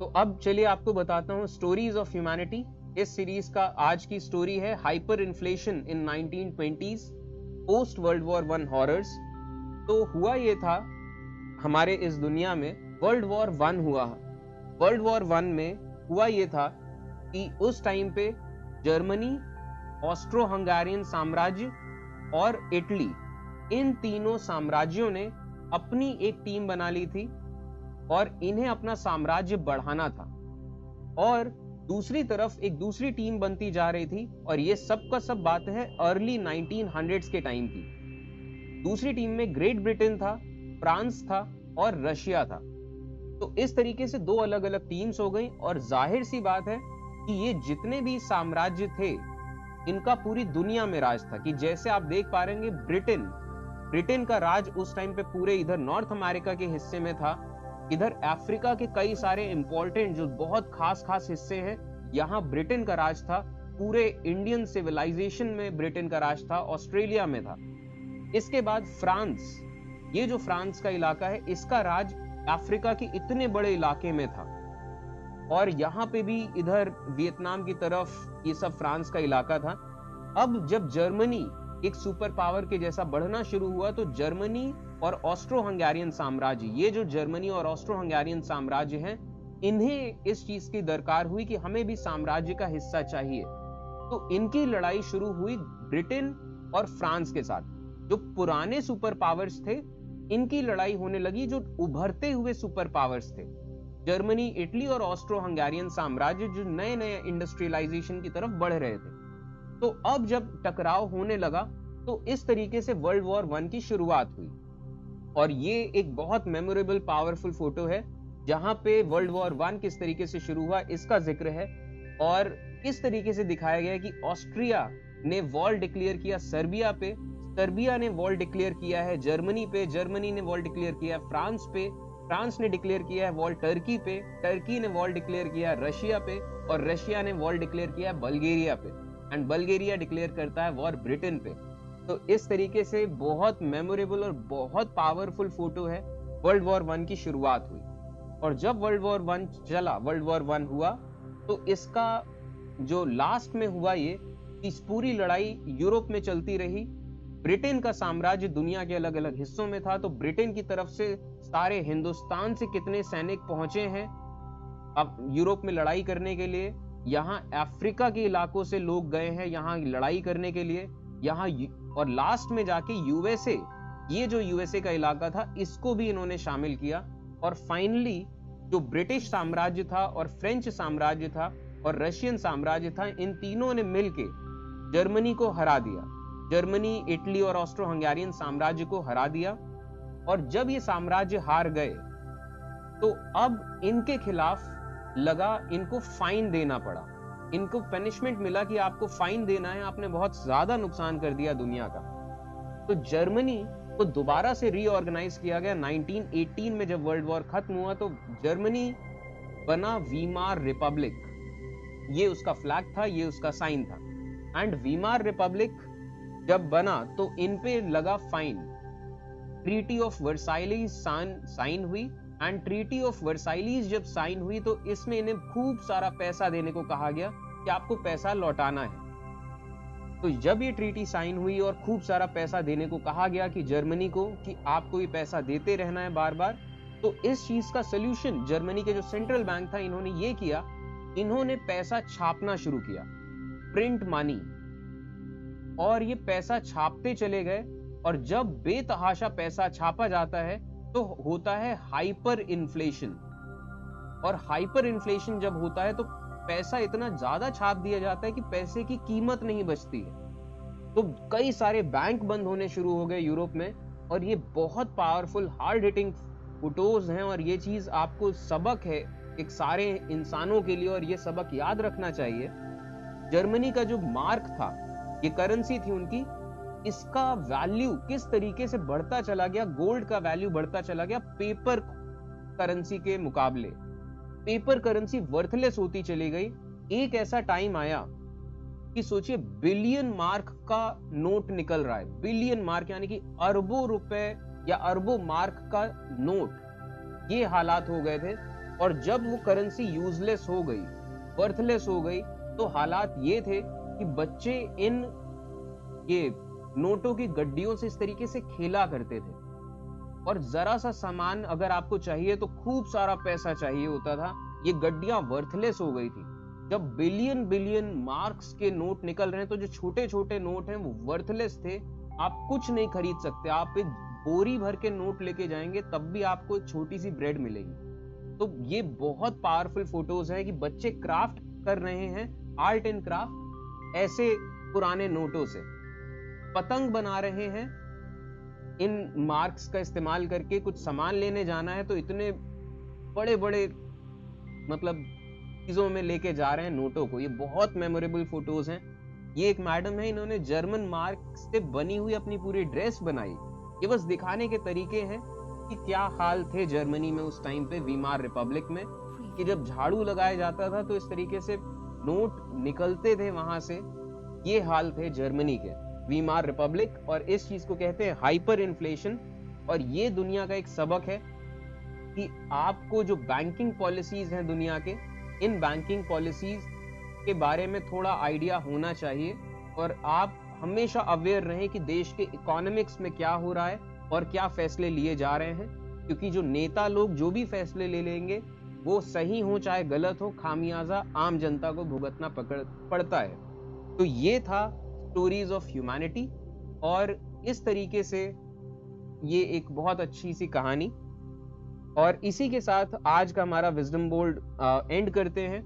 तो अब चलिए आपको बताता हूँ स्टोरीज ऑफ ह्यूमैनिटी। इस सीरीज का आज की स्टोरी है hyper inflation in 1920s post world war one horrors. तो हुआ ये था हमारे इस दुनिया में वर्ल्ड वॉर वन हुआ। वर्ल्ड वॉर वन में हुआ ये था कि उस टाइम पे जर्मनी, ऑस्ट्रो हंगेरियन साम्राज्य और इटली, इन तीनों साम्राज्यों ने अपनी एक टीम बना ली थी और इन्हें अपना साम्राज्य बढ़ाना था। और दूसरी तरफ एक दूसरी टीम बनती जा रही थी और ये सब का सब बात है अर्ली 1900s के टाइम की। दूसरी टीम में ग्रेट ब्रिटेन था, फ्रांस था और रशिया था। तो इस तरीके से दो अलग अलग टीम्स हो गई और जाहिर सी बात है कि ये जितने भी साम्राज्य थे इनका पूरी दुनिया में राज था। कि जैसे आप देख पा रहे हैं ब्रिटेन का राज उस टाइम पे पूरे इधर नॉर्थ अमेरिका के हिस्से में था, इधर अफ्रीका के कई सारे इंपॉर्टेंट जो बहुत खास हिस्से हैं यहाँ ब्रिटेन का राज था। पूरे इंडियन सिविलाइजेशन में ब्रिटेन का राज था, ऑस्ट्रेलिया में था। इसके बाद फ्रांस, ये जो फ्रांस का इलाका है इसका राज अफ्रीका के इतने बड़े इलाके में था और यहाँ पे भी इधर वियतनाम की तरफ ये सब फ्रांस का इलाका था। अब जब जर्मनी एक सुपर पावर के जैसा बढ़ना शुरू हुआ तो जर्मनी और ऑस्ट्रो हंगेरियन साम्राज्य, ये जो जर्मनी और ऑस्ट्रो हंगेरियन साम्राज्य हैं, इन्हें इस चीज की दरकार हुई कि हमें भी साम्राज्य का हिस्सा चाहिए। तो इनकी लड़ाई शुरू हुई ब्रिटेन और फ्रांस के साथ। जो पुराने सुपर पावर्स थे इनकी लड़ाई होने लगी जो उभरते हुए सुपर पावर्स थे, जर्मनी, इटली और ऑस्ट्रो हंगेरियन साम्राज्य, जो नए नए इंडस्ट्रियलाइजेशन की तरफ बढ़ रहे थे। तो अब जब टकराव होने लगा तो इस तरीके से वर्ल्ड वॉर वन की शुरुआत हुई। और ये एक बहुत मेमोरेबल पावरफुल फोटो है जहां पे वर्ल्ड वॉर वन किस तरीके से शुरू हुआ इसका जिक्र है और किस तरीके से दिखाया गया कि ऑस्ट्रिया ने वॉर डिक्लेयर किया सर्बिया पे, सर्बिया ने वॉर डिक्लेयर किया है जर्मनी पे, जर्मनी ने वॉर डिक्लेयर किया है फ्रांस पे, फ्रांस ने डिक्लेयर किया है वॉर टर्की पे, टर्की ने वॉर डिक्लेयर किया है रशिया पे और रशिया ने वॉर डिक्लेयर किया है बल्गेरिया पे एंड बल्गेरिया डिक्लेयर करता है वॉर ब्रिटेन पे। तो इस तरीके से बहुत मेमोरेबल और बहुत पावरफुल फोटो है। वर्ल्ड वॉर वन की शुरुआत हुई और जब वर्ल्ड वॉर वन चला, वर्ल्ड वॉर वन हुआ तो इसका जो लास्ट में हुआ ये इस पूरी लड़ाई यूरोप में चलती रही। ब्रिटेन का साम्राज्य दुनिया के अलग अलग हिस्सों में था तो ब्रिटेन की तरफ से सारे हिंदुस्तान से कितने सैनिक पहुंचे हैं अब यूरोप में लड़ाई करने के लिए। यहाँ अफ्रीका के इलाकों से लोग गए हैं यहाँ लड़ाई करने के लिए यहाँ, और लास्ट में जाके यूएसए, ये जो यूएसए का इलाका था इसको भी इन्होंने शामिल किया। और फाइनली जो ब्रिटिश साम्राज्य था और फ्रेंच साम्राज्य था और रशियन साम्राज्य था, इन तीनों ने मिलके जर्मनी को हरा दिया। जर्मनी, इटली और ऑस्ट्रो हंगेरियन साम्राज्य को हरा दिया। और जब ये साम्राज्य हार गए तो अब इनके खिलाफ लगा इनको फाइन देना पड़ा, इनको पनिशमेंट मिला कि आपको फाइन देना है, आपने बहुत ज्यादा नुकसान कर दिया दुनिया का। तो जर्मनी को दोबारा से रीऑर्गेनाइज किया गया 1918 में। जब वर्ल्ड वॉर खत्म हुआ तो जर्मनी बना वीमार रिपब्लिक, ये उसका फ्लैग था, ये उसका साइन था। एंड वीमार रिपब्लिक जब बना तो इन पे लगा फाइन। ट्रीटी ऑफ वर्साइलीज साइन हुई एंड ट्रीटी ऑफ वर्साइलीज जब साइन हुई तो इसमें इन्हें खूब सारा पैसा देने को कहा गया कि आपको पैसा लौटाना है। तो जब ये ट्रीटी साइन हुई और खूब सारा पैसा देने को कहा गया कि जर्मनी को कि आपको ये पैसा देते रहना है बार बार, तो इस चीज का सोल्यूशन जर्मनी के जो सेंट्रल बैंक था इन्होंने ये किया, इन्होंने पैसा छापना शुरू किया, प्रिंट मनी। और ये पैसा छापते चले गए और जब बेतहाशा पैसा छापा जाता है तो होता है हाइपर इन्फ्लेशन। और हाइपर इन्फ्लेशन जब होता है तो पैसा इतना ज्यादा छाप दिया जाता है कि पैसे की कीमत नहीं बचती है। तो कई सारे बैंक बंद होने शुरू हो गए यूरोप में। और ये बहुत पावरफुल हार्ड हिटिंग फोटोज हैं और ये चीज आपको सबक है एक सारे इंसानों के लिए और ये सबक याद रखना चाहिए। जर्मनी का जो मार्क था, ये करेंसी थी उनकी, इसका वैल्यू किस तरीके से बढ़ता चला गया, गोल्ड का वैल्यू बढ़ता चला गया पेपर करेंसी के मुकाबले। पेपर करेंसी वर्थलेस होती चली गई। एक ऐसा टाइम आया कि सोचिए बिलियन मार्क का नोट निकल रहा है, बिलियन मार्क यानी कि अरबों रुपए या अरबों मार्क का नोट, ये हालात हो गए थे। और जब वो करेंसी यूजलेस हो गई, वर्थलेस हो गई, तो हालात ये थे कि बच्चे इन ये नोटों की गड्डियों से इस तरीके से खेला करते थे, और जरा सा सामान अगर आपको चाहिए तो खूब सारा पैसा चाहिए होता था। ये गड्डियां वर्थलेस हो गई थी। जब बिलियन बिलियन मार्क्स के नोट निकल रहे हैं, तो जो छोटे छोटे नोट हैं वो वर्थलेस थे। आप कुछ नहीं खरीद सकते। आप एक बोरी भर के नोट लेके जाएंगे तब भी आपको छोटी सी ब्रेड मिलेगी। तो ये बहुत पावरफुल फोटोज है कि बच्चे क्राफ्ट कर रहे हैं, आर्ट एंड क्राफ्ट, ऐसे पुराने नोटों से पतंग बना रहे हैं। इन मार्क्स का इस्तेमाल करके कुछ सामान लेने जाना है तो इतने बड़े बड़े मतलब चीजों में लेके जा रहे हैं नोटों को। ये बहुत मेमोरेबल फोटोज हैं। ये एक मैडम है, इन्होंने जर्मन मार्क से बनी हुई अपनी पूरी ड्रेस बनाई। ये बस दिखाने के तरीके हैं कि क्या हाल थे जर्मनी में उस टाइम पे, वीमार रिपब्लिक में, कि जब झाड़ू लगाया जाता था तो इस तरीके से नोट निकलते थे वहां से। ये हाल थे जर्मनी के, वीमार रिपब्लिक, और इस चीज को कहते हैं हाइपर इन्फ्लेशन। और ये दुनिया का एक सबक है कि आपको जो बैंकिंग पॉलिसीज हैं दुनिया के, इन बैंकिंग पॉलिसीज के बारे में थोड़ा आइडिया होना चाहिए, और आप हमेशा अवेयर रहें कि देश के इकोनॉमिक्स में क्या हो रहा है और क्या फैसले लिए जा रहे हैं। क्योंकि जो नेता लोग जो भी फैसले ले लेंगे वो सही हो चाहे गलत हो, खामियाजा आम जनता को भुगतना पड़ता है। तो ये था स्टोरीज ऑफ ह्यूमैनिटी, और इस तरीके से ये एक बहुत अच्छी सी कहानी। और इसी के साथ आज का हमारा विजडम बोल्ड एंड करते हैं।